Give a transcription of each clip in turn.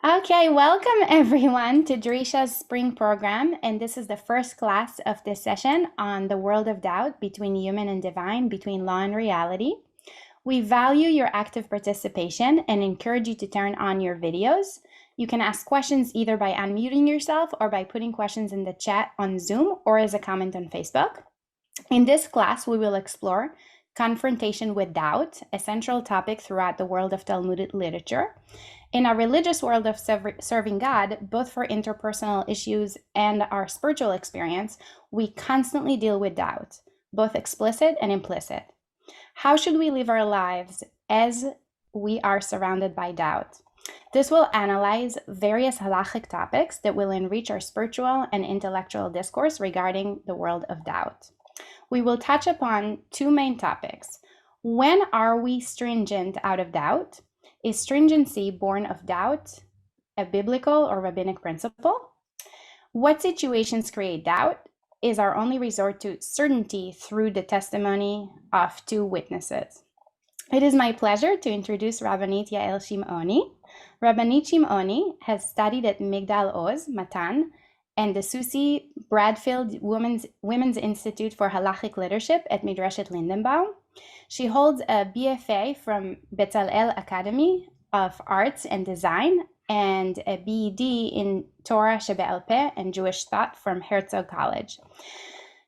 Okay, welcome everyone to Drisha's spring program, and this is the first class of this session on the world of doubt between human and divine, between law and reality. We value your active participation and encourage you to turn on your videos. You can ask questions either by unmuting yourself or by putting questions in the chat on Zoom or as a comment on Facebook. In this class, we will explore confrontation with doubt, a central topic throughout the world of Talmudic literature. In our religious world of serving God, both for interpersonal issues and our spiritual experience, we constantly deal with doubt, both explicit and implicit. How should we live our lives as we are surrounded by doubt? This will analyze various Halakhic topics that will enrich our spiritual and intellectual discourse regarding the world of doubt. We will touch upon two main topics. When are we stringent out of doubt? Is stringency born of doubt a biblical or rabbinic principle? What situations create doubt? Is our only resort to certainty through the testimony of two witnesses? It is my pleasure to introduce Rabbanit Yael Shimoni. Rabbanit Shimoni has studied at Migdal Oz, Matan, and the Susie Bradfield Women's Institute for Halakhic Leadership at Midrashet Lindenbaum. She holds a BFA from Bezalel Academy of Arts and Design and a BEd in Torah Shebe'al Peh and Jewish Thought from Herzog College.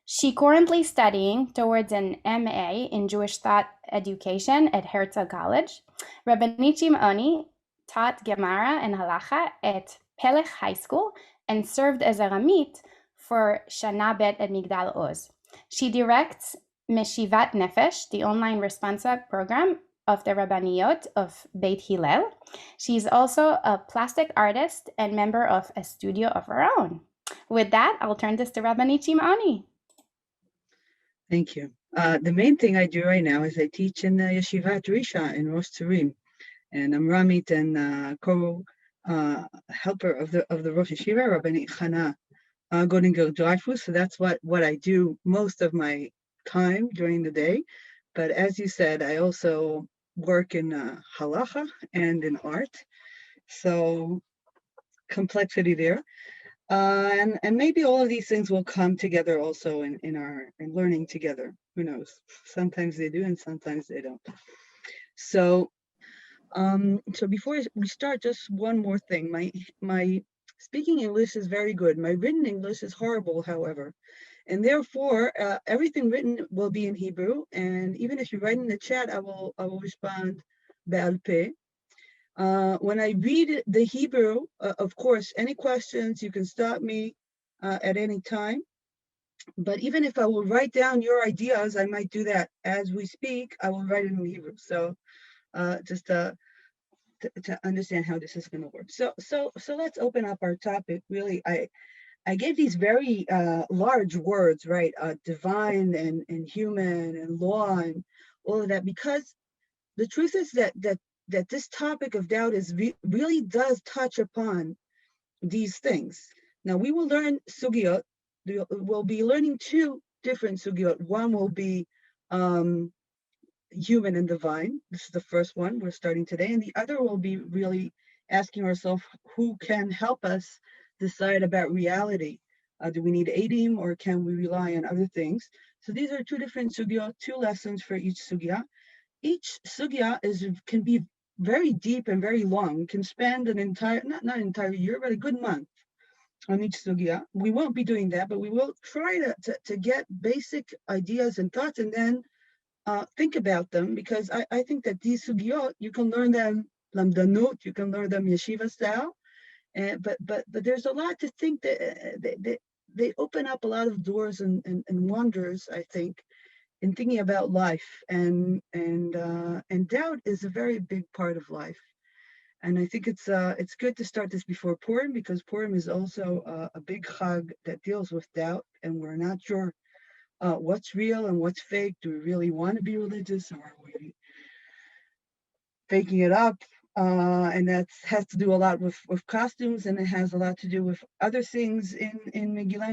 She currently studying towards an MA in Jewish Thought Education at Herzog College. Rabbanit Shimoni taught Gemara and Halacha at Pelech High School and served as a Ramit for Shana Bet at Migdal Oz. She directs Meshivat Nefesh, the online responsa program of the Rabbaniyot of Beit Hillel. She's also a plastic artist and member of a studio of her own. With that, I'll turn this to Rabbanit Shimoni. Thank you. The main thing I do right now is I teach in the Yeshivat Risha in Rosh Tzurim, and I'm Ramit and co-helper of the Rosh Yeshiva, Rabbanit Chana Godinger Dreyfus. So that's what I do most of my time during the day. But as you said, I also work in halacha and in art. So complexity there. And maybe all of these things will come together also in learning together. Who knows? Sometimes they do, and sometimes they don't. So, so before we start, just one more thing. My speaking English is very good. My written English is horrible, however, and therefore everything written will be in Hebrew. And even if you write in the chat, I will respond be'al peh. When I read the Hebrew, of course, any questions, you can stop me at any time. But even if I will write down your ideas, I might do that as we speak. I will write it in Hebrew. So just to understand how this is going to work. So let's open up our topic. Really, I gave these very large words, right? Divine and human and law and all of that, because the truth is that this topic of doubt really does touch upon these things. Now we will learn sugiyot. We'll be learning two different sugiyot. One will be human and divine. This is the first one we're starting today. And the other will be really asking ourselves, who can help us decide about reality? Do we need Adim, or can we rely on other things? So these are two different sugiyot, two lessons for each sugiyah. Each sugya can be very deep and very long. We can spend an entire, not an entire year, but a good month on each sugya. We won't be doing that, but we will try to get basic ideas and thoughts and then think about them, because I think that these sugyot, you can learn them lamdanut, you can learn them yeshiva style, but there's a lot to think that they open up a lot of doors and wonders, I think, in thinking about life, and doubt is a very big part of life. And I think it's good to start this before Purim, because Purim is also a big chag that deals with doubt, and we're not sure what's real and what's fake. Do we really want to be religious, or are we faking it up? And that has to do a lot with costumes, and it has a lot to do with other things in Megillah.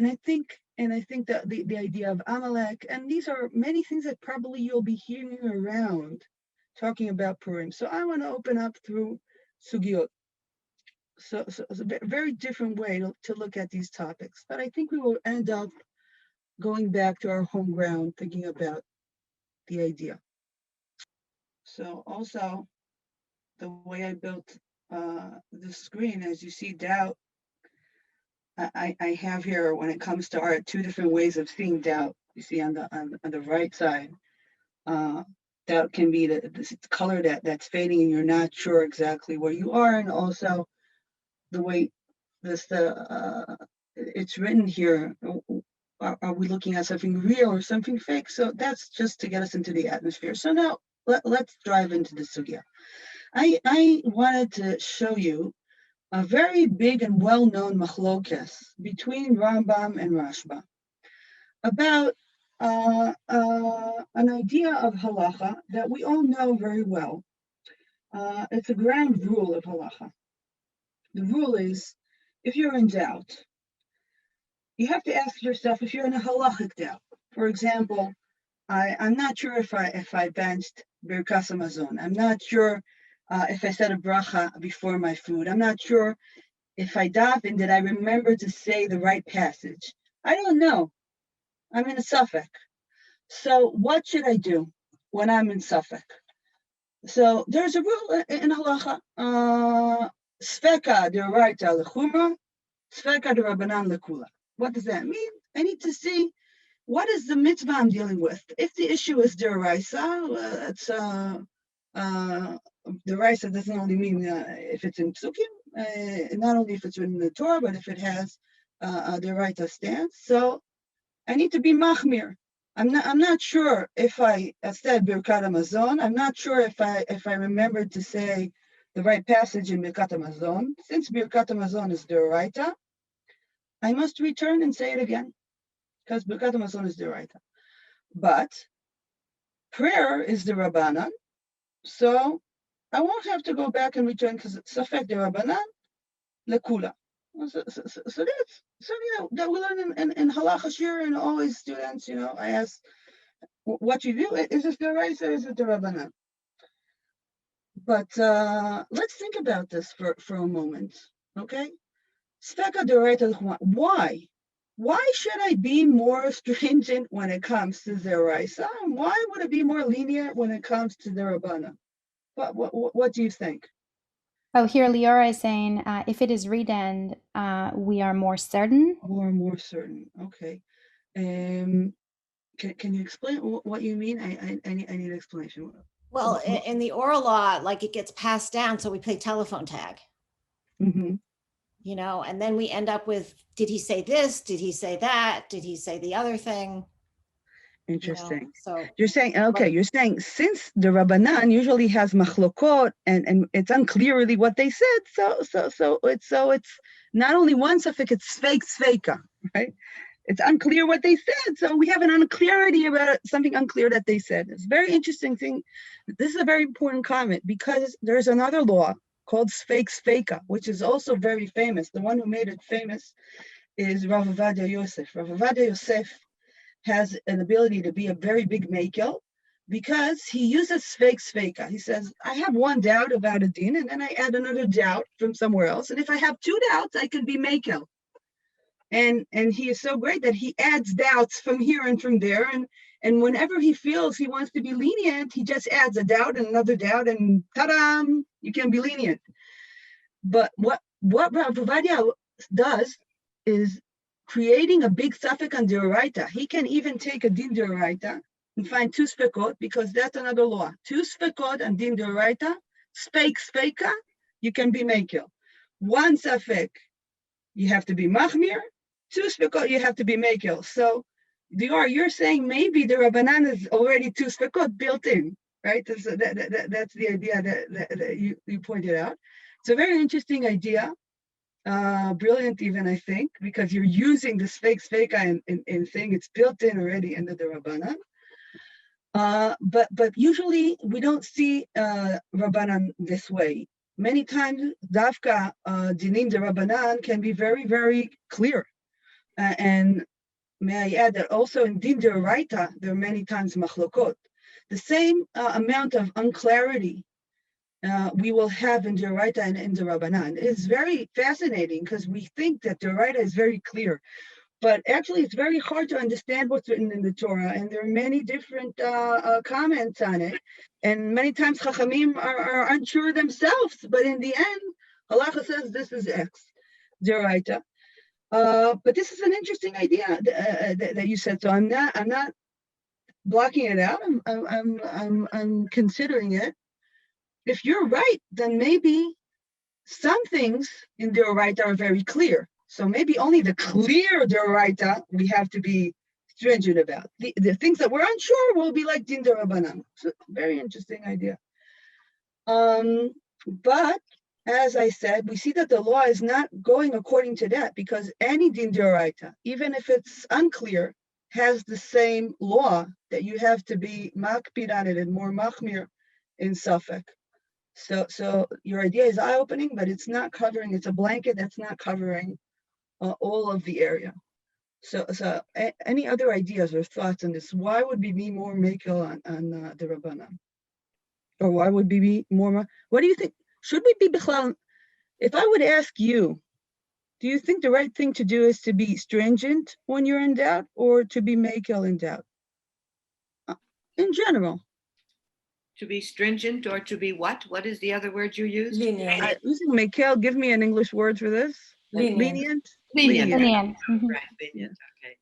And I think that the idea of Amalek, and these are many things that probably you'll be hearing around talking about Purim. So I want to open up through Sugiyot. So it's a very different way to look at these topics. But I think we will end up going back to our home ground, thinking about the idea. So also, the way I built the screen, as you see, doubt, I have here, when it comes to art, two different ways of seeing doubt. You see on the right side, uh, doubt can be the color that's fading and you're not sure exactly where you are, and also the way this it's written here. Are we looking at something real or something fake? So that's just to get us into the atmosphere. So now let's drive into the sugya. I wanted to show you a very big and well-known machlokes between Rambam and Rashba about an idea of halacha that we all know very well. It's a ground rule of halacha. The rule is, if you're in doubt, you have to ask yourself if you're in a halachic doubt. For example, I'm not sure if I benched Birkas Hamazon. I'm not sure if I said a bracha before my food. I'm not sure if I daven, did I remember to say the right passage? I don't know. I'm in a suffix. So what should I do when I'm in suffix? So there's a rule in halacha. Sveka d'oraita lechumra, sveka d'Rabbanan lekula. What does that mean? I need to see what is the mitzvah I'm dealing with. If the issue is d'oraisa, it's d'oraisa doesn't only mean if it's in psukim, not only if it's written in the Torah, but if it has a d'oraita stance. So I need to be machmir. I'm not sure if I said Birkat Hamazon. I'm not sure if I remembered to say the right passage in Birkat Hamazon. Since Birkat Hamazon is d'oraita, I must return and say it again, because Birkat Hamazon is d'oraita. But prayer is the Rabbanan, so I won't have to go back and return, because it's Safek the Rabbanan lekula. So that we learn in halacha shir, and always students, I ask, what you do, is it the right or is it the Rabbanan? But let's think about this for a moment, okay? Sveka d'oraita l'chuma. Why? Why should I be more stringent when it comes to the Raisa? Why would it be more lenient when it comes to the Rabbanan? What do you think? Oh, here Leora is saying, if it is written, we are more certain. More certain. Okay. Can you explain what you mean? I need an explanation. Well, in the oral law, like, it gets passed down, so we play telephone tag. Mm-hmm. And then we end up with, did he say this? Did he say that? Did he say the other thing? Interesting. So you're saying, okay, you're saying since the Rabbanan usually has machlokot and it's unclear really what they said, so it's not only one suffix, it's sveka, right? It's unclear what they said, so we have an unclarity about something unclear that they said. It's a very interesting thing. This is a very important comment, because there's another law called sveka, which is also very famous. The one who made it famous is Rav Ovadia Yosef. Rav Ovadia Yosef has an ability to be a very big makel, because he uses sveka. He says, I have one doubt about a din, and then I add another doubt from somewhere else. And if I have two doubts, I can be makel. And he is so great that he adds doubts from here and from there. And whenever he feels he wants to be lenient, he just adds a doubt and another doubt, and ta-da, you can be lenient. But what Rav Ovadia does is creating a big suffix on d'oraita. He can even take a din d'oraita and find two spekot, because that's another law. Two spekot and din d'oraita, speka, you can be makel. One suffix, you have to be machmir. Two spekot, you have to be makel. So, you're saying maybe the Rabbanan is already two spekot built in, right? That's the idea that you pointed out. It's a very interesting idea. Brilliant even, I think, because you're using the sveka and saying it's built in already into the Rabbanan. But usually we don't see Rabbanan this way. Many times, Dafka dinim de Rabbanan can be very, very clear. And may I add that also in din d'oraita, there are many times machlokot. The same amount of unclarity we will have in Doraita and in the Rabbanan. It's very fascinating because we think that Doraita is very clear, but actually it's very hard to understand what's written in the Torah, and there are many different comments on it, and many times Chachamim are unsure themselves, but in the end, Halacha says this is X, Doraita. But this is an interesting idea that you said. So I'm not blocking it out. I'm considering it. If you're right, then maybe some things in the Oraita are very clear. So maybe only the clear Oraita we have to be stringent about. The things that we're unsure will be like Din Rabbanan. So very interesting idea. But as I said, we see that the law is not going according to that, because any Din Oraita, even if it's unclear, has the same law that you have to be makpid on it and more machmir in Suffolk. So your idea is eye-opening, but it's not covering, it's a blanket that's not covering all of the area. So any other ideas or thoughts on this? Why would we be more makel on the Rabbanan? Or why would we be more, what do you think? Should we be bichlal? If I would ask you, do you think the right thing to do is to be stringent when you're in doubt, or to be makel in doubt? In general. To be stringent, or to be what? What is the other word you used? Lenient. Using Mikhail, give me an English word for this. Lenient. Lenient. Lenient. Mhm. Right, lenient. Okay.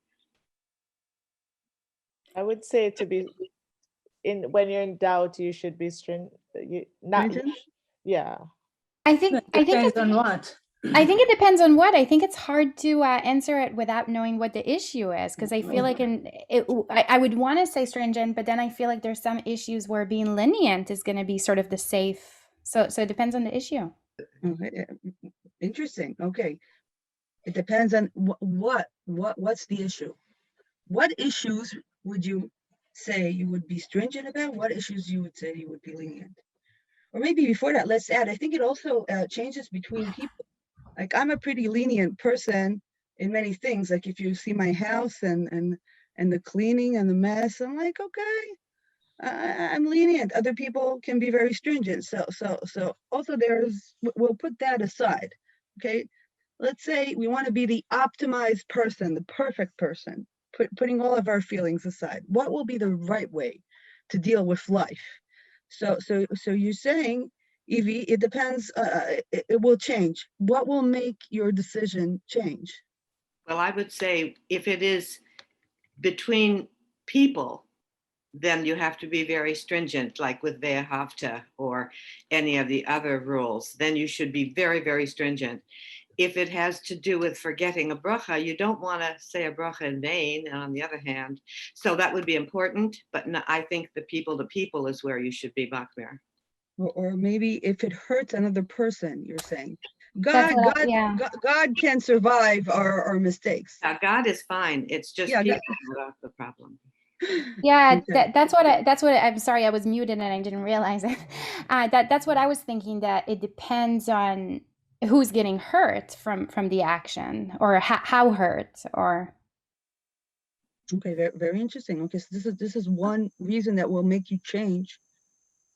I would say to be when you're in doubt, you should be stringent. Stringent? Yeah. I think Depends on what. I think it depends on what. I think it's hard to answer it without knowing what the issue is, because I feel like I would want to say stringent, but then I feel like there's some issues where being lenient is going to be sort of the safe. So it depends on the issue. Okay. Interesting. Okay. It depends on what's the issue. What issues would you say you would be stringent about? What issues you would say you would be lenient? Or maybe before that, let's add, I think it also changes between people. Like, I'm a pretty lenient person in many things. Like, if you see my house and the cleaning and the mess, I'm like, okay, I'm lenient. Other people can be very stringent. So also we'll put that aside. Okay. Let's say we want to be the optimized person, the perfect person, putting all of our feelings aside. What will be the right way to deal with life? So you're saying, Evie, it depends, it will change. What will make your decision change? Well, I would say if it is between people, then you have to be very stringent, like with Ve'ahavta or any of the other rules. Then you should be very, very stringent. If it has to do with forgetting a bracha, you don't want to say a bracha in vain, on the other hand. So that would be important, but no, I think the people to people is where you should be machmir. Or maybe if it hurts another person, you're saying, That's God yeah. God can survive our mistakes. Now, God is fine. It's just Yeah, people that are the problem. Yeah, Okay. that's what I'm sorry, I was muted and I didn't realize it. That's what I was thinking, that it depends on who's getting hurt from the action, or how hurt, or Okay, very, very interesting. Okay, so this is one reason that will make you change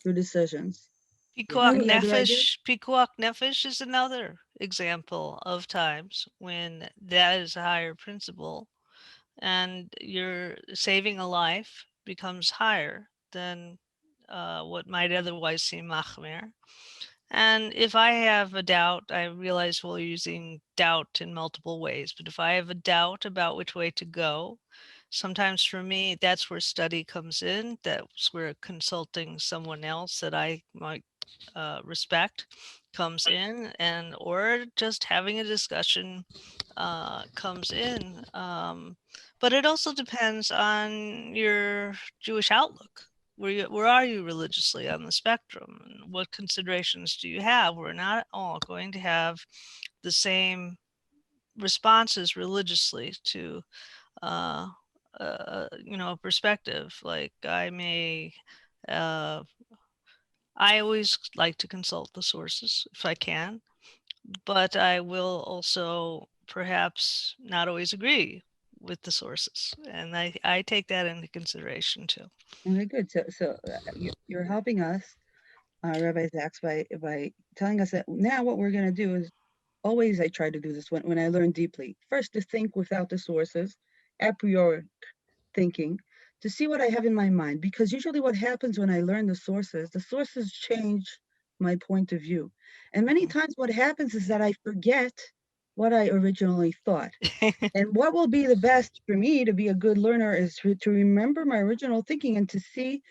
your decisions. Pikuach Any other ideas? nefesh is another example of times when that is a higher principle, and your saving a life becomes higher than what might otherwise seem machmir. And if I have a doubt, I realize we're using doubt in multiple ways, but if I have a doubt about which way to go, sometimes for me, that's where study comes in. That's where consulting someone else that I might respect comes in, and or just having a discussion comes in. But it also depends on your Jewish outlook. Where are you religiously on the spectrum? And what considerations do you have? We're not all going to have the same responses religiously to perspective. Like I always like to consult the sources if I can, but I will also perhaps not always agree with the sources, and I take that into consideration too. Okay, good. So you're helping us Rabbi Zaks, by telling us that now what we're going to do is, always I try to do this when I learn deeply. First, to think without the sources, a priori thinking, to see what I have in my mind. Because usually what happens when I learn the sources change my point of view. And many times what happens is that I forget what I originally thought. And what will be the best for me to be a good learner is to remember my original thinking and to see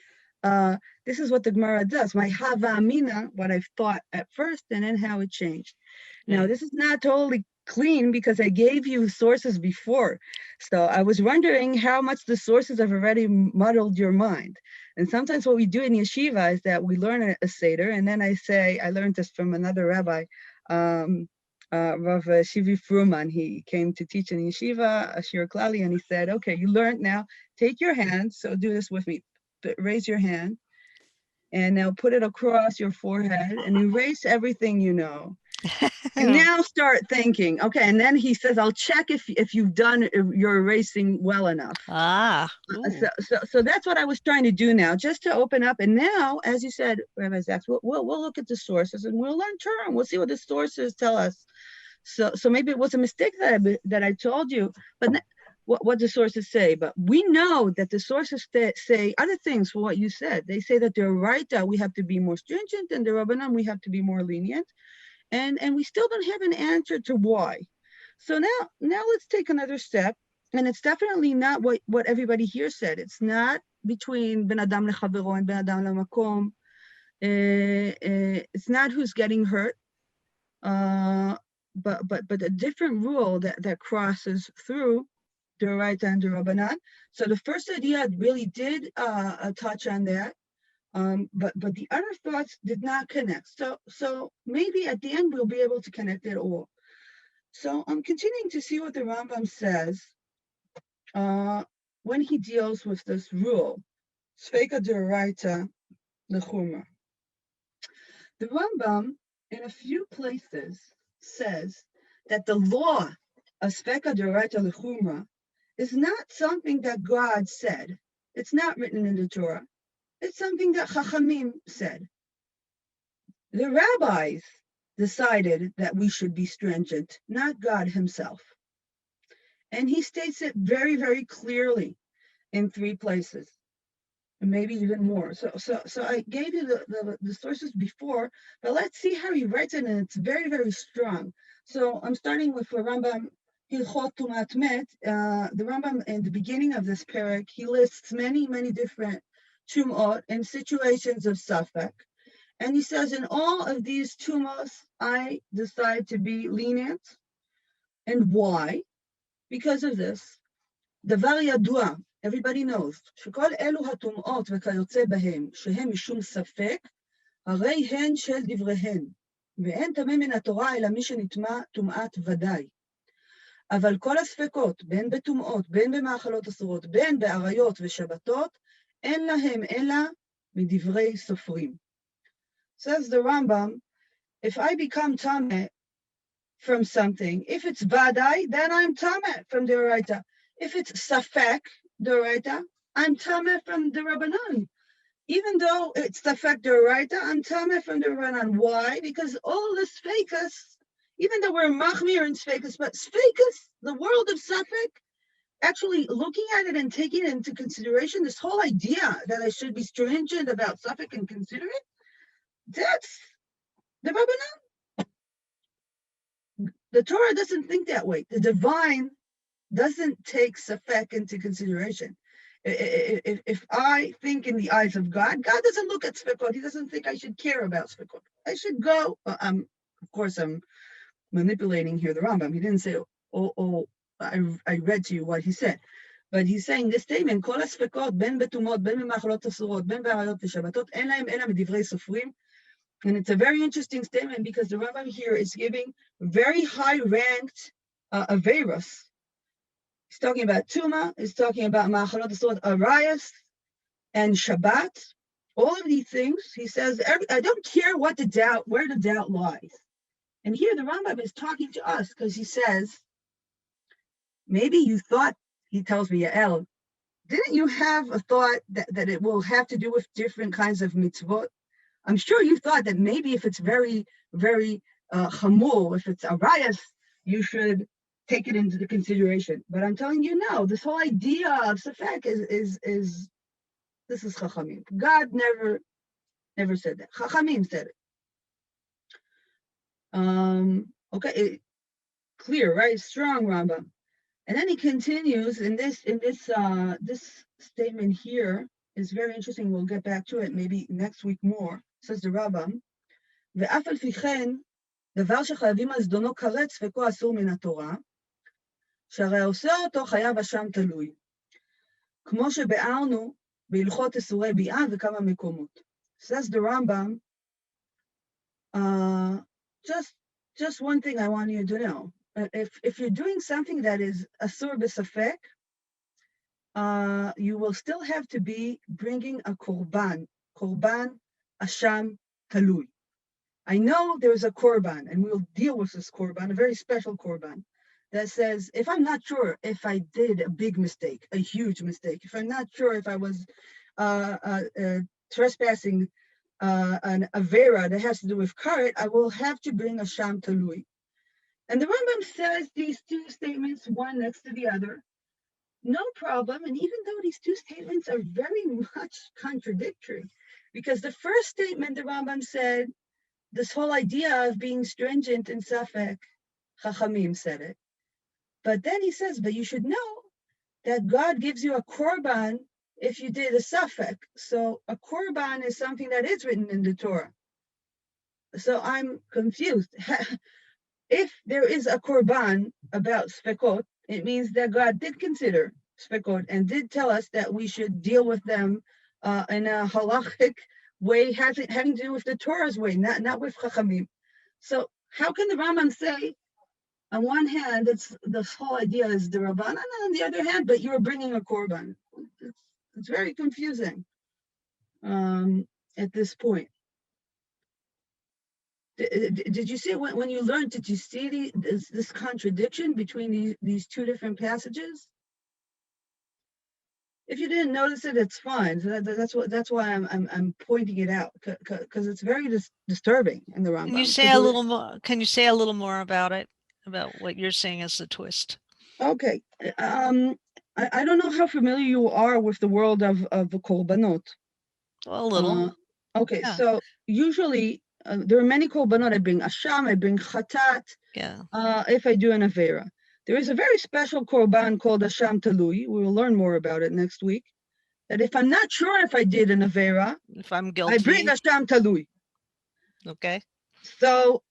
this is what the Gemara does. My hava amina, what I've thought at first, and then how it changed. Now, this is not totally clean because I gave you sources before. So I was wondering how much the sources have already muddled your mind. And sometimes what we do in yeshiva is that we learn a Seder, and then I say, I learned this from another rabbi, Rav Shivi Fruman. He came to teach in yeshiva, Ashir Klali, and he said, okay, you learned now, take your hand, so do this with me. Raise your hand, and now put it across your forehead and erase everything you know. And now start thinking. Okay, and then he says, I'll check if you've done your erasing well enough. So that's what I was trying to do now, just to open up. And now, as you said, Rabbi Zaks, we'll look at the sources and we'll learn term. We'll see what the sources tell us. So maybe it was a mistake that I told you, but what the sources say. But we know that the sources say other things for what you said. They say that they're right, that we have to be more stringent, and the Rabbanan, we have to be more lenient. And we still don't have an answer to why. So now let's take another step. And it's definitely not what everybody here said. It's not between Ben Adam lechavero and Ben Adam lamakom. It's not who's getting hurt. But a different rule that crosses through the right and the Rabbanan. So the first idea really did touch on that. But the other thoughts did not connect. So maybe at the end we'll be able to connect it all. So I'm continuing to see what the Rambam says when he deals with this rule, Sveka d'oraita l'chumra. The Rambam, in a few places, says that the law of Sveka d'oraita l'chumra is not something that God said. It's not written in the Torah. It's something that Chachamim said. The rabbis decided that we should be stringent, not God himself. And he states it very, very clearly in 3 places, and maybe even more. So I gave you the sources before, but let's see how he writes it, and it's very, very strong. So I'm starting with Rambam Hilchot Tumat Met. The Rambam, in the beginning of this parak, he lists many, many different tumot and situations of safek. And he says, in all of these tumos, I decide to be lenient. And why? Because of this. Davar yadua, everybody knows, שכל אלו הטומאות וכיוצא בהם, שהם משום ספק, הרי הן של דבריהן, ואין טמא מן התורה אלא מי שנטמא טומאת ודאי. אבל כל הספקות, בין בטומאות, בין במאכלות אסורות, בין בעריות ושבתות, אין להם אלא מדברי סופרים. Says the Rambam, if I become tameh from something, if it's vadai, then I'm tameh from the Oraita. If it's safek, the Oraita, I'm tameh from the Rabbanan. Even though it's safek the Oraita, I'm tameh from the Rabbanan. Why? Because all the sfekas, even though we're machmir in sfekas, but sfekas, the world of safek, actually looking at it and taking it into consideration, this whole idea that I should be stringent about safek and consider it, that's the Rabbanan. The Torah doesn't think that way. The divine doesn't take safek into consideration. If I think in the eyes of God, God doesn't look at sfekot. He doesn't think I should care about sfekot. I should go. Of course, I'm manipulating here the Rambam. He didn't say, I read to you what he said. But he's saying this statement, כל הספקות, בין בטומאות, בין במאכלות אסורות, בין בעריות ושבתות, אין להם אלא מדברי סופרים. And it's a very interesting statement because the Rambam here is giving very high-ranked Averos. He's talking about Tuma, he's talking about Ma'achalot Asurot, Arayas, and Shabbat. All of these things, he says, I don't care where the doubt lies. And here the Rambam is talking to us because he says, maybe you thought, he tells me, Yael, didn't you have a thought that it will have to do with different kinds of mitzvot? I'm sure you thought that maybe if it's very, very chamor, if it's a rayas, you should take it into the consideration. But I'm telling you now, this whole idea of safek is this is chachamim. God never said that. Chachamim said it. Okay, clear, right? Strong Rambam. And then he continues in this statement here is very interesting. We'll get back to it maybe next week more. Says the Rambam, ואף על פי כן, דבר שחייבים על זדונו כרת ספקו אסור מן התורה, שהרי עושה אותו חייב אשם תלוי. כמו שבארנו בהלכות איסורי ביאה וכמה מקומות. Says the Rambam, just one thing I want you to know. If you're doing something that is asur b'safek, you will still have to be bringing a korban asham talui. I know there's a korban, and we'll deal with this korban, a very special korban, that says, if I'm not sure if I did a big mistake, a huge mistake, if I'm not sure if I was trespassing an avera that has to do with karet, I will have to bring a sham talui. And the Rambam says these two statements, one next to the other, no problem. And even though these two statements are very much contradictory, because the first statement, the Rambam said, this whole idea of being stringent in Safek, Chachamim said it. But then he says, but you should know that God gives you a korban if you did a Safek. So a korban is something that is written in the Torah. So I'm confused. If there is a korban about spekot, it means that God did consider spekot and did tell us that we should deal with them in a halakhic way, having to do with the Torah's way, not with chachamim. So how can the Rambam say, on one hand, this whole idea is the Rabbanit, and on the other hand, but you're bringing a korban? It's very confusing at this point. Did you see when you learned? Did you see this contradiction between these two different passages? If you didn't notice it, it's fine. So that's why I'm pointing it out, because it's very disturbing in the Rambam. Can you say a little more? Can you say a little more about it? About what you're saying as the twist? Okay. I don't know how familiar you are with the world of the korbanot. Well, a little. Okay, Yeah. so usually there are many korbanot. I bring asham, I bring chatat. Yeah. If I do an avera, there is a very special korban called asham talui. We will learn more about it next week. That if I'm not sure if I did an avera, If I'm guilty, I bring asham talui. Okay. So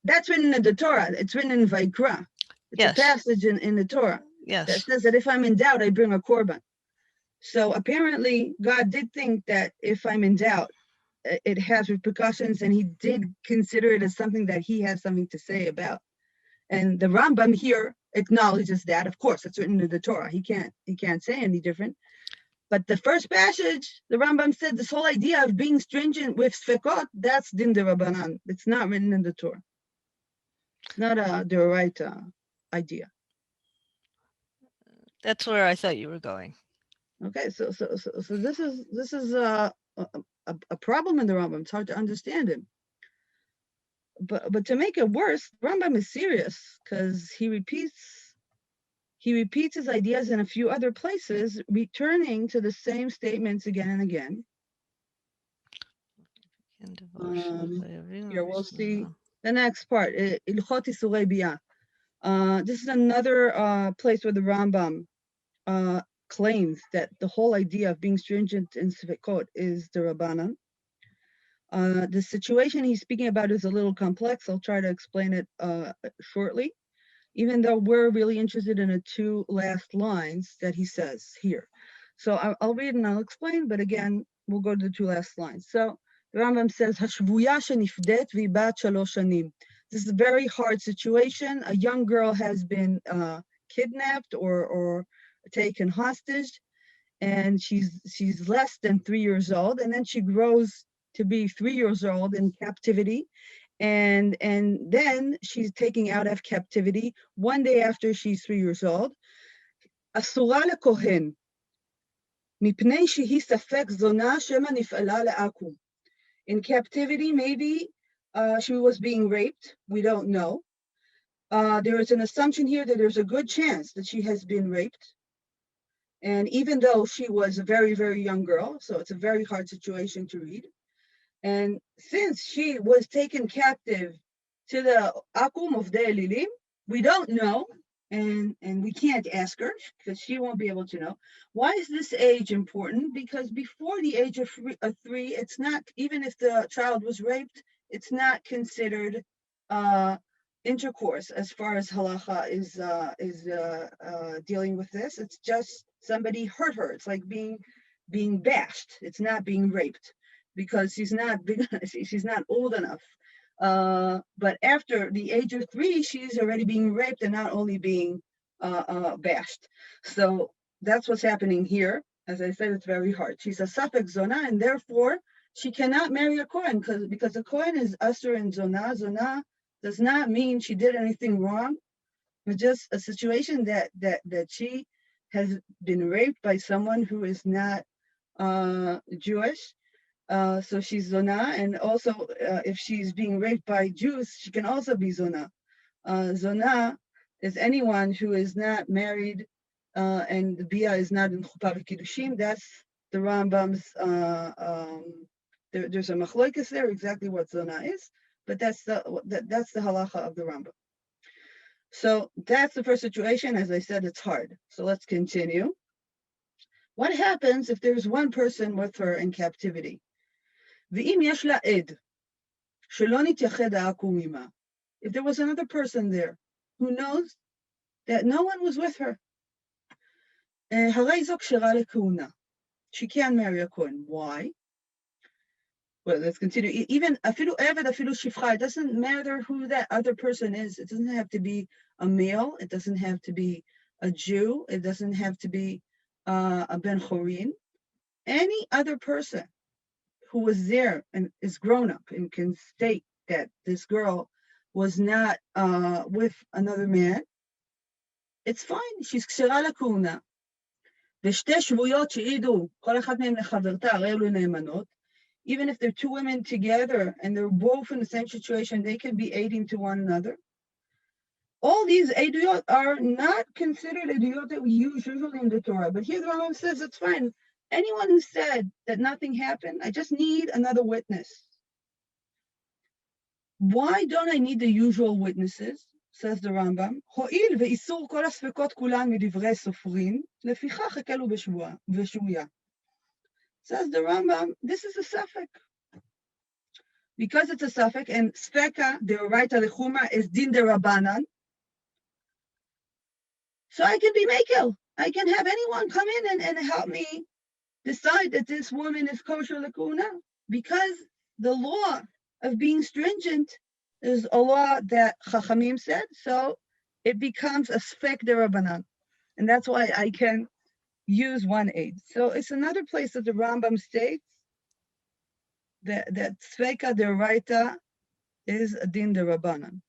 that's written in the Torah. It's written in Vaikra. It's Yes. a passage in the Torah that Yes. says that if I'm in doubt, I bring a korban. So apparently God did think that if I'm in doubt, it has repercussions, and he did consider it as something that he has something to say about. And the Rambam here acknowledges that. Of course, it's written in the Torah. He can't say any different. But the first passage, the Rambam said this whole idea of being stringent with sfekot, that's din de Rabbanan. It's not written in the Torah. It's not the right idea. That's where I thought you were going. Okay, so this is a problem in the Rambam. It's hard to understand him. But to make it worse, Rambam is serious, because he repeats his ideas in a few other places, returning to the same statements again and again. Here we'll see the next part. Ilchot Isurei Biyah. This is another place where the Rambam claims that the whole idea of being stringent in Sfekot is the Rabbanan. The situation he's speaking about is a little complex. I'll try to explain it shortly, even though we're really interested in the two last lines that he says here. So I'll read and I'll explain, but again, we'll go to the two last lines. So the Rambam says, Hashvuya shenifdet v'ibat shalosh shanim. This is a very hard situation. A young girl has been kidnapped or taken hostage, and she's less than 3 years old, and then she grows to be 3 years old in captivity, and then she's taken out of captivity one day after she's 3 years old. Asura lekohen mipnei shehi safek zona shema nif'ala le'akum. In captivity, maybe she was being raped. We don't know. There is an assumption here that there's a good chance that she has been raped. And even though she was a very, very young girl, so it's a very hard situation to read. And since she was taken captive to the Akum of the Elilim, we don't know, and we can't ask her because she won't be able to know. Why is this age important? Because before the age of 3, it's not, even if the child was raped, it's not considered intercourse as far as halacha is dealing with this. It's just somebody hurt her. It's like being bashed. It's not being raped because she's not old enough. But after the age of 3, she's already being raped and not only being bashed. So that's what's happening here. As I said, it's very hard. She's a Safek Zona, and therefore she cannot marry a Kohen because a Kohen is Asur and Zona. Zona does not mean she did anything wrong. It's just a situation that she has been raped by someone who is not Jewish. So she's Zona, and also if she's being raped by Jews, she can also be Zona. Zona is anyone who is not married and the Bia is not in Chuppah v'Kiddushim. That's the Rambam's, there's a machloikis there, exactly what Zona is, but that's the halacha of the Rambam. So that's the first situation. As I said, it's hard. So let's continue. What happens if there's one person with her in captivity? If there was another person there who knows that no one was with her, she can marry a Kohen. Why? Well, let's continue. Even afilu eved, afilu shifcha, it doesn't matter who that other person is. It doesn't have to be a male. It doesn't have to be a Jew. It doesn't have to be a ben chorin. Any other person who was there and is grown up and can state that this girl was not with another man, it's fine. She's kshera lakuna. ושתי שבויות שהעידו, כל אחת מהן לחברתה, הרי אלו נאמנות. Even if they're 2 women together and they're both in the same situation, they can be aiding to one another. All these eduyot are not considered eduyot that we use usually in the Torah. But here the Rambam says it's fine. Anyone who said that nothing happened, I just need another witness. Why don't I need the usual witnesses? Says the Rambam. הואיל ואיסור כל הספקות כולן מדברי סופרים, לפיכך הקלו בשבויה. Says the Rambam, this is a suffix. Because it's a suffix, and speka, the right alechuma, is din de Rabbanan. So I can be makel. I can have anyone come in and help me decide that this woman is kosher lakuna. Because the law of being stringent is a law that Chachamim said, so it becomes a spek de Rabbanan. And that's why I can use one aid. So it's another place that the Rambam states that Tzveka Deraita is a din de Rabbanan.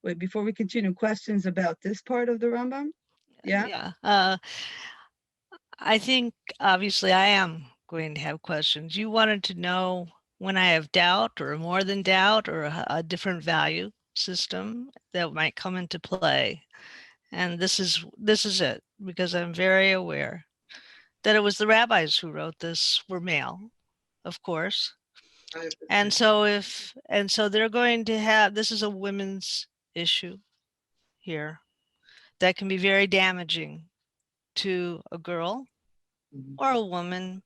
Wait, before we continue, questions about this part of the Rambam? Yeah. I think obviously I am going to have questions. You wanted to know when I have doubt or more than doubt or a different value system that might come into play. And this is it, because I'm very aware that it was the rabbis who wrote this were male, of course. 100%. And so they're going to have, this is a women's issue here that can be very damaging to a girl or a woman,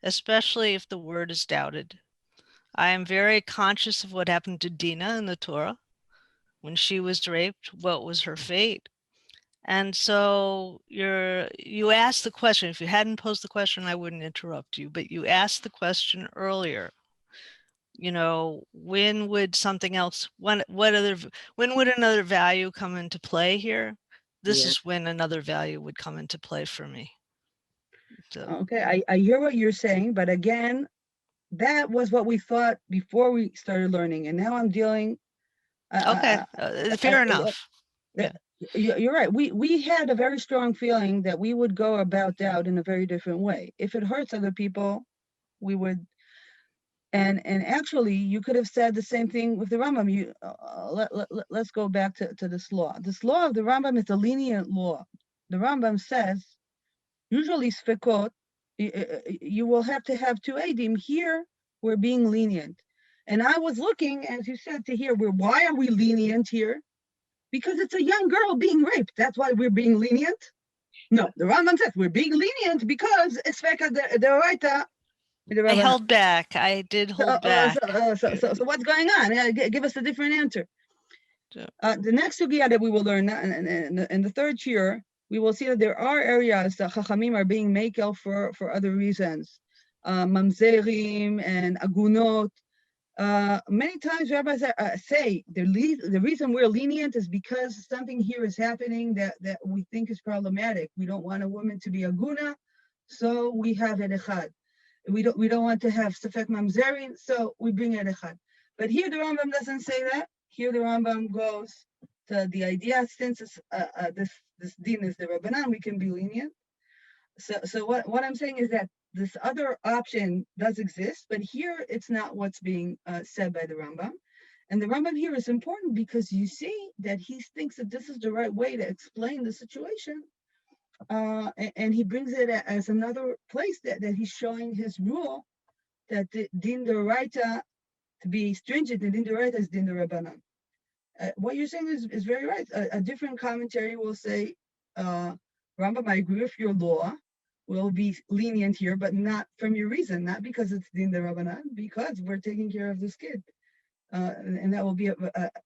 especially if the word is doubted. I am very conscious of what happened to Dinah in the Torah when she was raped. What was her fate? And so you asked the question. If you hadn't posed the question, I wouldn't interrupt you, but you asked the question earlier. You know, when would something else, when would another value come into play here? This is when another value would come into play for me. So. Okay, I hear what you're saying, but again, that was what we thought before we started learning, and now I'm dealing. Fair enough. Yeah. You're right. We had a very strong feeling that we would go about doubt in a very different way. If it hurts other people, we would. And actually, you could have said the same thing with the Rambam. Let's go back to this law. This law of the Rambam is a lenient law. The Rambam says, usually sfekot, you will have to have two edim. Here, we're being lenient. And I was looking, as you said, to hear, why are we lenient here? Because it's a young girl being raped. That's why we're being lenient. No, the Rambam says we're being lenient because it's the I held back. I did hold back. So what's going on? Give us a different answer. The next sugya that we will learn in the third year, we will see that there are areas that Chachamim are being makel for other reasons. Mamzerim and agunot. Many times rabbis say the reason we're lenient is because something here is happening that we think is problematic. We don't want a woman to be aguna, so we have an echad. We don't want to have sefek mamzerin, so we bring an echad. But here the Rambam doesn't say that. Here the Rambam goes to the idea, since this din is the Rabbanan, we can be lenient. So what I'm saying is that this other option does exist, but here it's not what's being said by the Rambam. And the Rambam here is important because you see that he thinks that this is the right way to explain the situation. And he brings it as another place that he's showing his rule that the din d'oraita, to be stringent, the din d'oraita is din d'Rabbanan. What you're saying is very right. A different commentary will say, Rambam, I agree with your law. We'll be lenient here, but not from your reason, not because it's din d'Rabbanan, because we're taking care of this kid. And that will be,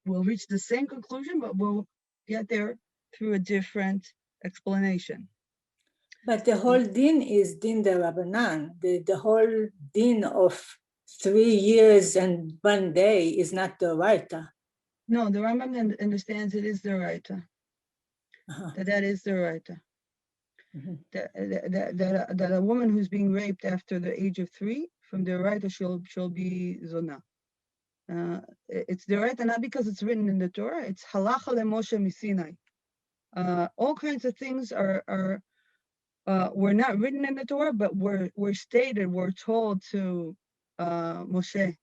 we'll reach the same conclusion, but we'll get there through a different explanation. But the whole din is din d'Rabbanan. The whole din of 3 years and 1 day is not the Raita. No, the Rambam understands it is the Raita. That is the Raita. That a woman who's being raped after the age of 3, from the Raita, she'll be Zonah. It's the Raita not because it's written in the Torah. It's Halacha leMoshe miSinai. All kinds of things were not written in the Torah, but were stated, were told to Moshe.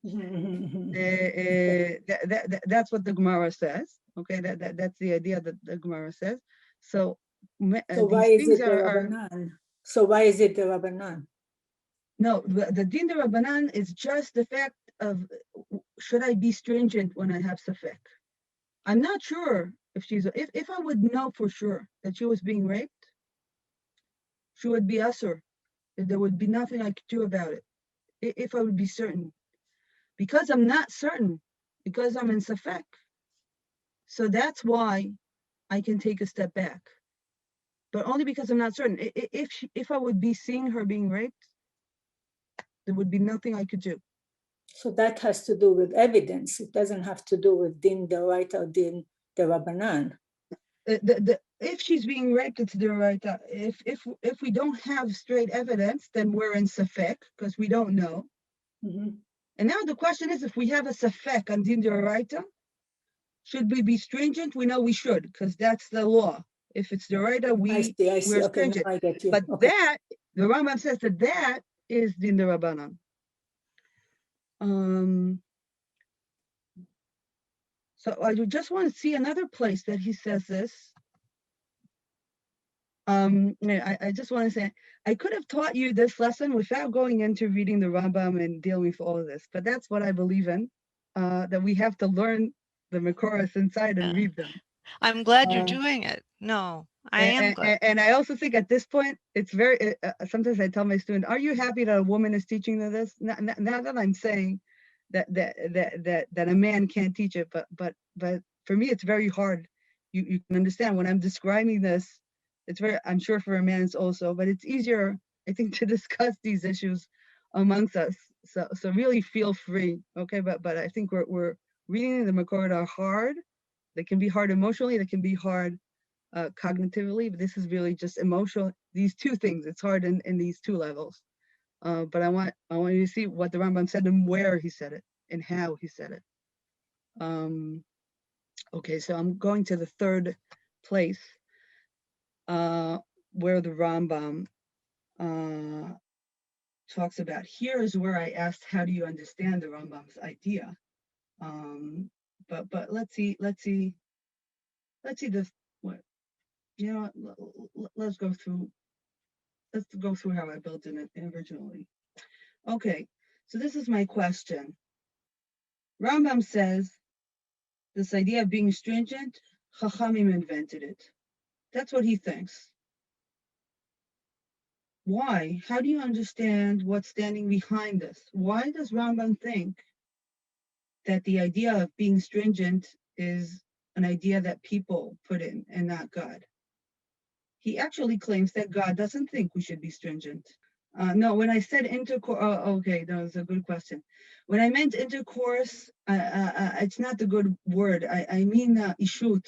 That's what the Gemara says. Okay, that's the idea that the Gemara says. So why is it the Rabbanan? So why is it the Rabbanan? No, the din de Rabbanan is just the fact of, should I be stringent when I have safek? I'm not sure if I would know for sure that she was being raped, she would be usher. There would be nothing I could do about it. If I would be certain. Because I'm not certain, because I'm in safek. So that's why I can take a step back. But only because I'm not certain. If I would be seeing her being raped, there would be nothing I could do. So that has to do with evidence. It doesn't have to do with din d'oraita or din d'Rabbanan. If she's being raped, it's d'oraita. If we don't have straight evidence, then we're in safek because we don't know. And now the question is, if we have a safek on din d'oraita, should we be stringent? We know we should because that's the law. If it's d'oraita, we're stringent. I get you. But that, the Rambam says that is din d'Rabbanan. So I just want to see another place that he says this. I just want to say, I could have taught you this lesson without going into reading the Rambam and dealing with all of this, but that's what I believe in, that we have to learn the Makoros inside and read them. I'm glad you're doing it. No, I am glad. And I also think at this point, it's very, sometimes I tell my student, are you happy that a woman is teaching this? Not that I'm saying that a man can't teach it, but for me, it's very hard. You can understand when I'm describing this, it's very, I'm sure for a man it's also, but it's easier, I think, to discuss these issues amongst us. So really feel free, okay? But I think we're reading the Makorot are hard. They can be hard emotionally, they can be hard cognitively, but this is really just emotional. These two things, it's hard in these two levels. But I want you to see what the Rambam said and where he said it and how he said it. Okay, so I'm going to the third place where the Rambam talks about. Here is where I asked, how do you understand the Rambam's idea? But let's see the what, you know, let's go through how I built it originally. Okay, so this is my question. Rambam says this idea of being stringent, Chachamim invented it. That's what he thinks. Why? How do you understand what's standing behind this? Why does Rambam think that the idea of being stringent is an idea that people put in and not God? He actually claims that God doesn't think we should be stringent. No, when I said intercourse, okay, that was a good question. When I meant intercourse, it's not the good word. I mean ishut.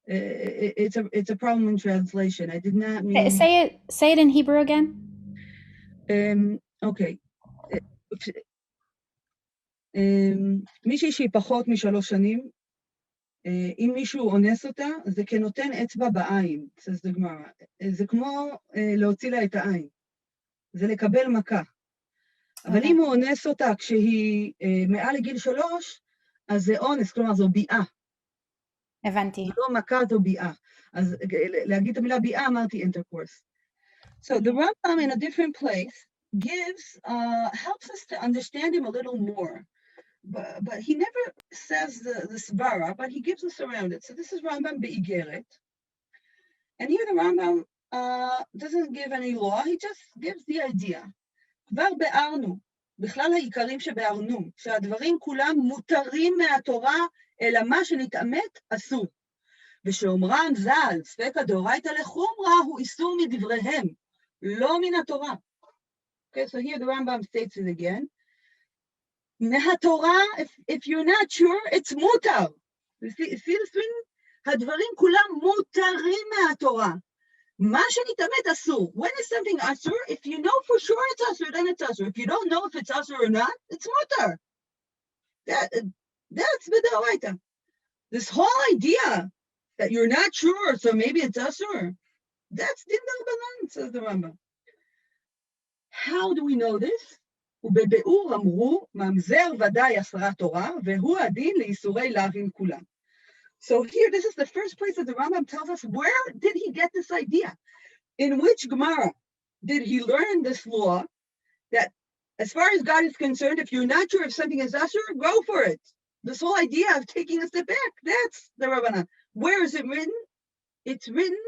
It's a problem in translation. I did not mean. Say it in Hebrew again. Okay. מישהי שהיא פחות מ3 שנים, אם מישהו אונס אותה, זה כנותן אצבע בעין, says the Gemara. זה כמו להוציא לה את העין. זה לקבל מכה. אבל אם הוא אונס אותה כשהיא מעל לגיל 3, אז זה אונס, כלומר זו ביאה. הבנתי. לא מכה, זו ביאה. אז להגיד את המילה ביאה, אמרתי intercourse. So the Rambam in a different place gives, helps us to understand him a little more. But he never says the svara, but he gives us around it. So this is Rambam Be'igeret. And here the Rambam doesn't give any law, he just gives the idea. כבר ביארנו, בכלל העיקרים שבארנו, שהדברים כולם מותרים מהתורה, אלא מה שנתאמת אסור. ושאומרם ז"ל, ספקא דאורייתא לחומרא, הוא איסור מדבריהם, לא מן התורה. Okay, so here the Rambam states it again. מהתורה, if you're not sure, it's mutar. You see this thing? הדברים כולם מותרים מהתורה. מה שנתאמת אסור. When is something asur? If you know for sure it's asur, then it's asur. If you don't know if it's asur or not, it's mutar. That's b'deoraita. This whole idea that you're not sure, so maybe it's asur, that's din d'Rabbanan, says the Rambam. How do we know this? ובביאור אמרו, ממזר ודאי אסרה תורה, והוא הדין לאיסורי לאווים כולם. So here, this is the first place that the Rambam tells us, where did he get this idea? In which Gemara did he learn this law that as far as God is concerned, if you're not sure if something is asur, go for it. This whole idea of taking a step back, that's the Rabbanit. Where is it written? It's written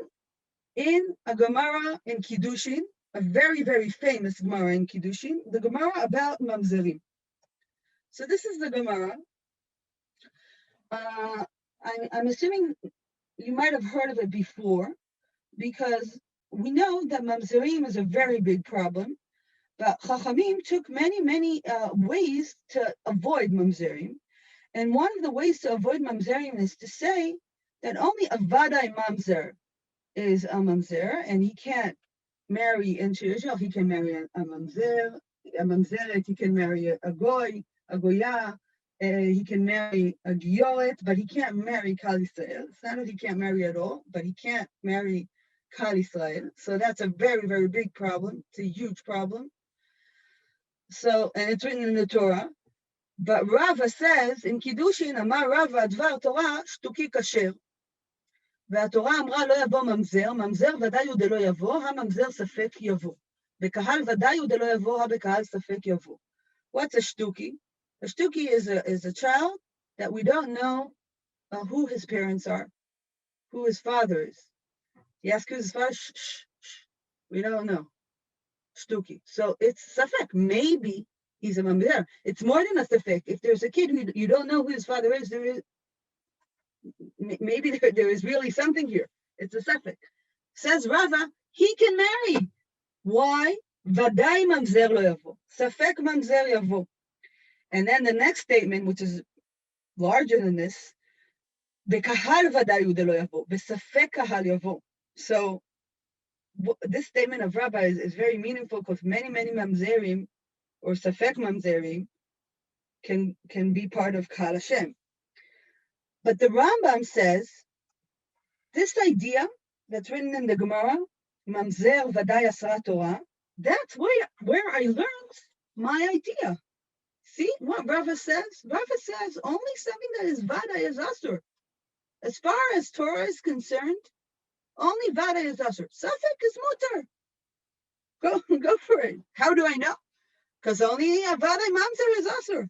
in a Gemara in Kiddushin, a very, very famous Gemara in Kiddushin, the Gemara about Mamzerim. So this is the Gemara. I'm assuming you might have heard of it before, because we know that Mamzerim is a very big problem, but Chachamim took many ways to avoid Mamzerim. And one of the ways to avoid Mamzerim is to say that only a Vadai Mamzer is a Mamzer, and he can't marry into Israel. He can marry a Mamzeret, he can marry a Goy, a Goya, he can marry a Gioret, but he can't marry Kal Yisrael. It's not that he can't marry at all, but he can't marry Kal Yisrael. So that's a very, very big problem. It's a huge problem. So, and it's written in the Torah. But Rava says, in Kiddushin, Amar Rava, Dvar Torah, Shtuki Kasher. והתורה אמרה לא יבוא ממזר, ממזר ודאי הוא דלא יבוא, הממזר ספק יבוא. בקהל ודאי הוא דלא יבוא, בקהל ספק יבוא. What's a shtuki? A shtuki is a child that we don't know who his parents are, who his father is. You ask who's his father, we don't know. Shtuki. So it's safek. Maybe he's a mamzer. It's more than a safek. If there's a kid who you don't know who his father is, maybe there is really something here. It's a safek. Says Rava, he can marry. Why? Vadai mamzer lo yavo. Safek mamzer yavo. And then the next statement, which is larger than this, bekahal vadai hu delo yavo. Besafek kahal yavo. So this statement of Rabbi is very meaningful because many mamzerim or safek mamzerim can be part of Kal Hashem. But the Rambam says this idea that's written in the Gemara, mamzer vadai asra Torah, That's where I learned my idea. See what Rava says? Rava says only something that is vada is asur. As far as Torah is concerned, only vada is asur. Safek is mutar. Go for it. How do I know? Because only vada mamzer is asur.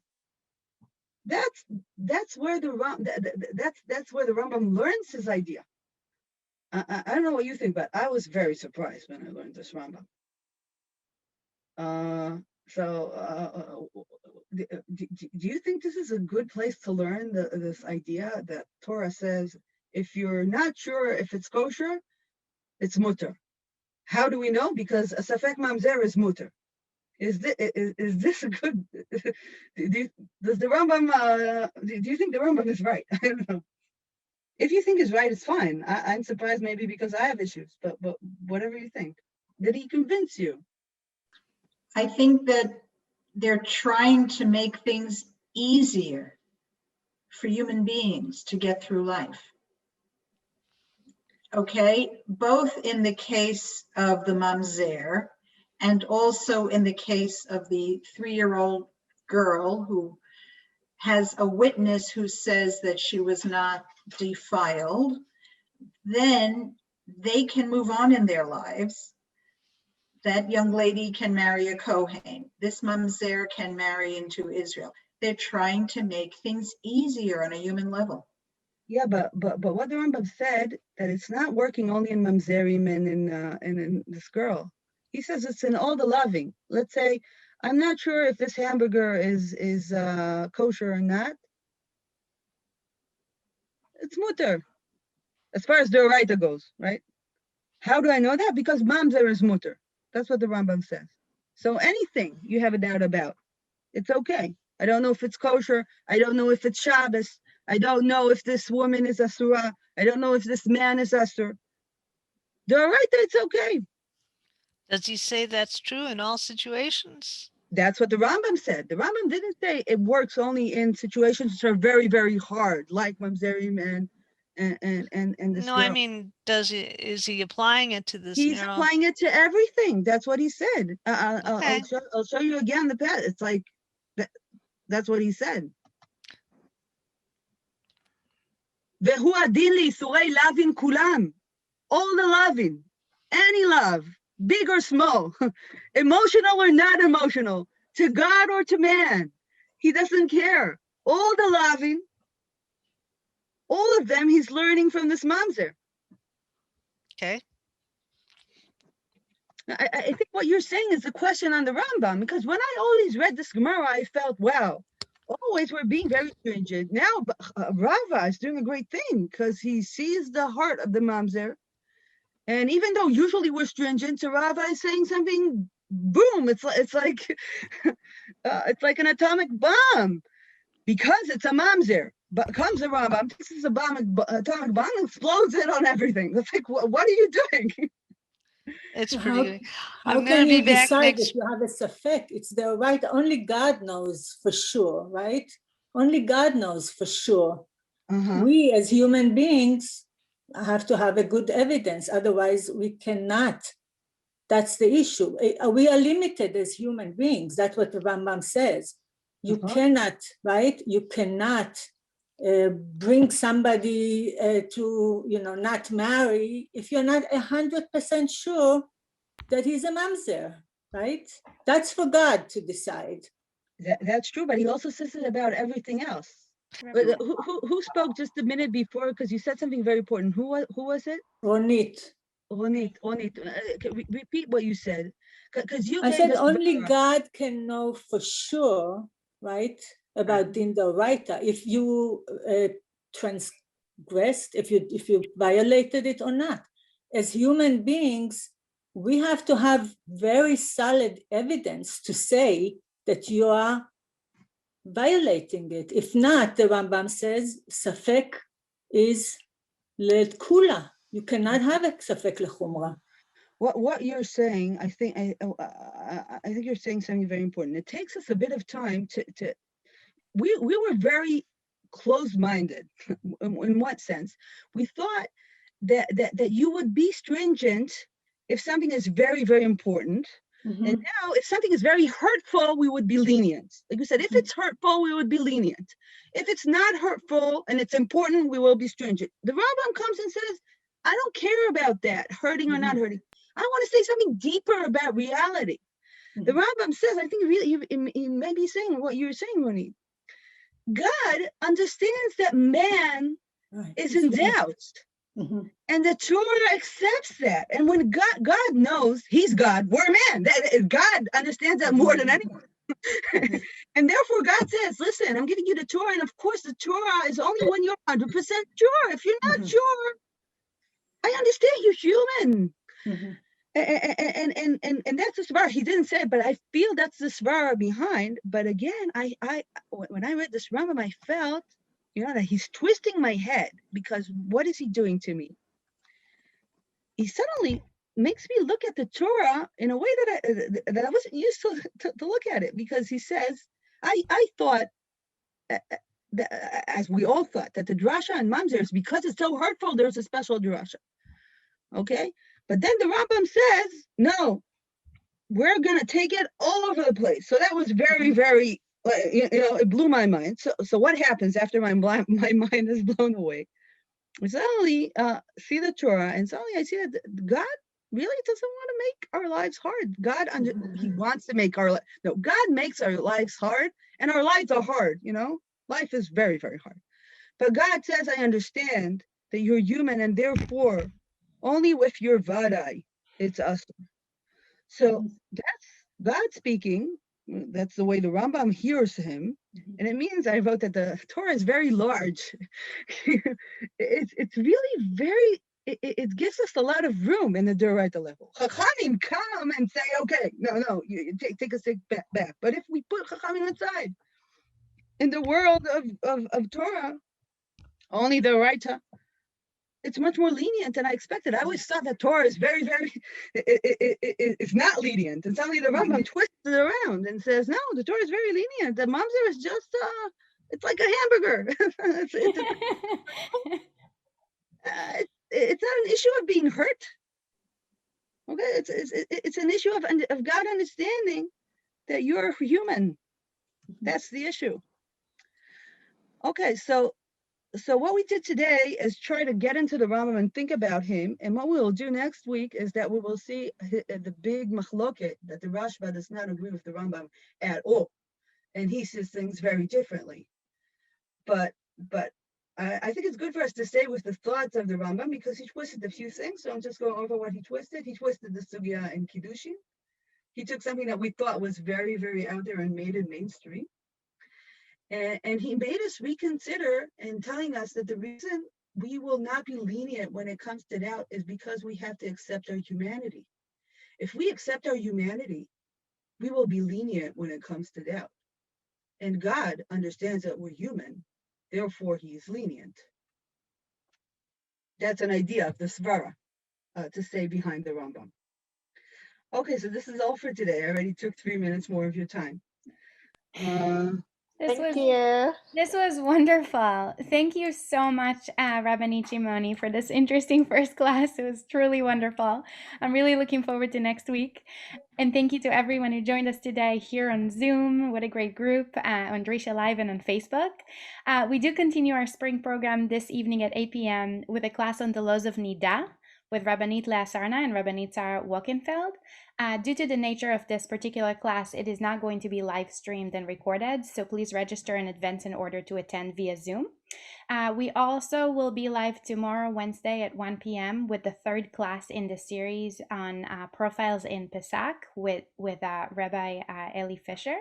That's where the Rambam learns his idea. I don't know what you think, but I was very surprised when I learned this Rambam. Do you think this is a good place to learn this idea that Torah says if you're not sure if it's kosher, it's mutter? How do we know? Because a safek mamzer is mutter. Is this a good? Does the Rambam? Do you think the Rambam is right? I don't know. If you think it's right, it's fine. I'm surprised maybe because I have issues, but whatever you think. Did he convince you? I think that they're trying to make things easier for human beings to get through life. Okay, both in the case of the mamzer and also in the case of the 3-year-old girl who has a witness who says that she was not defiled, then they can move on in their lives. That young lady can marry a Kohen. This mamzer can marry into Israel. They're trying to make things easier on a human level. Yeah, but what the Rambam said, that it's not working only in mamzerim and in this girl. He says it's in all the loving. Let's say, I'm not sure if this hamburger is kosher or not. It's mutter, as far as the oraita goes, right? How do I know that? Because mamzer is mutter. That's what the Rambam says. So anything you have a doubt about, it's okay. I don't know if it's kosher. I don't know if it's Shabbos. I don't know if this woman is asura. I don't know if this man is asur. They're right, it's okay. Does he say that's true in all situations? That's what the Rambam said. The Rambam didn't say it works only in situations which are very, very hard, like mamzerim and this No, girl. I mean, is he applying it to this He's narrow? applying it to everything. That's what he said. Okay. I'll show you again the past. It's like that's what he said. Vehu adin li'isurei lavin kulam. All the loving, any love, big or small, emotional or not emotional, to God or to man, he doesn't care. All the loving, all of them, he's learning from this mamzer. Okay. I think what you're saying is a question on the Rambam, because when I always read this Gemara, I felt, wow, always we're being very stringent. Now Rava is doing a great thing because he sees the heart of the mamzer. And even though usually we're stringent, Rava is saying something, boom, it's like it's like an atomic bomb, because it's a mamzer. But comes the Rambam, this is atomic bomb, explodes it on everything. It's like, what are you doing? It's How- pretty good. How I'm can going to you be back decide next. if you have a safek? It's the right. Only God knows for sure, right? Only God knows for sure. Uh-huh. We as human beings have to have a good evidence. Otherwise, we cannot. That's the issue. We are limited as human beings. That's what the Rambam says. You cannot, right? You cannot bring somebody to, not marry if you're not 100% sure that he's a mamzer, right? That's for God to decide. That's true, but he also says it about everything else. Who spoke just a minute before? Because you said something very important. Who was it? Ronit. Ronit. Repeat what you said. Because you I gave said us only God can know for sure, right, about din d'oraita, if you transgressed, if you violated it or not. As human beings, we have to have very solid evidence to say that you are violating it. If not, the Rambam says, safek is lekula. You cannot have a safek lechumra. What you're saying, I think you're saying something very important. It takes us a bit of time to we were very closed-minded. In what sense? We thought that you would be stringent if something is very, very important, And now if something is very hurtful, we would be lenient. Like we said, if it's hurtful, we would be lenient. If it's not hurtful and it's important, we will be stringent. The Rambam comes and says, I don't care about that, hurting or not hurting. I want to say something deeper about reality. The Rambam says, I think really he may be saying what you're saying, Ronit. God understands that man is in doubt. And the Torah accepts that. And when God knows he's God, we're man. God understands that more than anyone. And therefore God says, listen, I'm giving you the Torah. And of course, the Torah is only when you're 100% sure. If you're not sure, I understand you're human. And that's the svara. He didn't say it, but I feel that's the svara behind. But again, when I read this Rambam, I felt, that he's twisting my head, because what is he doing to me? He suddenly makes me look at the Torah in a way that I wasn't used to look at it, because he says, I thought, as we all thought, that the drasha and mamzer, because it's so hurtful, there's a special drasha. Okay? But then the Rambam says, no, we're going to take it all over the place. So that was very, very, it blew my mind. So what happens after my mind is blown away? We suddenly see the Torah, and suddenly I see that God really doesn't want to make our lives hard. God, he wants to make our life. No, God makes our lives hard, and our lives are hard. Life is very, very hard. But God says, I understand that you're human, and therefore, only with your vadai, it's us. So that's God speaking. That's the way the Rambam hears him. And it means, I wrote that the Torah is very large. It's really very, it gives us a lot of room in the Doraita level. Chachamim come and say, okay, no, you take a step back. But if we put Chachamim aside, in the world of Torah, only the Doraita, it's much more lenient than I expected. I always thought that Torah is very, very, it's not lenient. And suddenly the Rambam twists it around and says, no, the Torah is very lenient. The mamzer is just, it's like a hamburger. It's not an issue of being hurt. Okay, it's an issue of God understanding that you're human. That's the issue. Okay, so what we did today is try to get into the Rambam and think about him. And what we will do next week is that we will see the big machloket, that the Rashba does not agree with the Rambam at all. And he sees things very differently. But I think it's good for us to stay with the thoughts of the Rambam, because he twisted a few things. So I'm just going over what he twisted. He twisted the sugya in Kiddushin. He took something that we thought was very, very out there and made it mainstream. And he made us reconsider, and telling us that the reason we will not be lenient when it comes to doubt is because we have to accept our humanity. If we accept our humanity, we will be lenient when it comes to doubt. And God understands that we're human, therefore he is lenient. That's an idea of the svara to stay behind the Rambam. Okay, so this is all for today. I already took 3 minutes more of your time. Thank you. This was wonderful. Thank you so much, Rabbanit Shimoni, for this interesting first class. It was truly wonderful. I'm really looking forward to next week. And thank you to everyone who joined us today here on Zoom. What a great group, on Drisha Live and on Facebook. We do continue our spring program this evening at 8 p.m. with a class on the laws of Nida with Rabbanit Lea Sarna and Rabbanit Sarah Walkenfeld. Due to the nature of this particular class, it is not going to be live streamed and recorded, so please register in advance in order to attend via Zoom. We also will be live tomorrow, Wednesday at 1 p.m. with the third class in the series on profiles in Pesach with Rabbi Eli Fisher.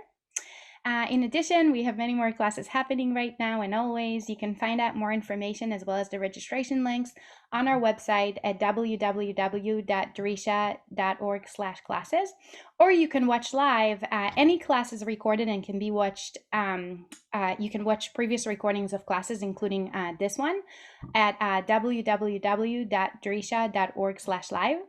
In addition, we have many more classes happening right now, and always you can find out more information as well as the registration links on our website at www.drisha.org/classes, or you can watch live. Any class is recorded and can be watched. You can watch previous recordings of classes, including this one, at www.drisha.org/live.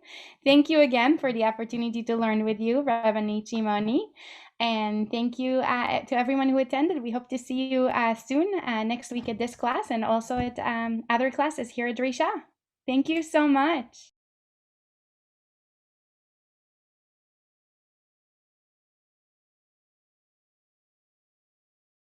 Thank you again for the opportunity to learn with you, Rabbanit Shimoni. And thank you to everyone who attended. We hope to see you soon next week at this class and also at other classes here at Drisha. Thank you so much.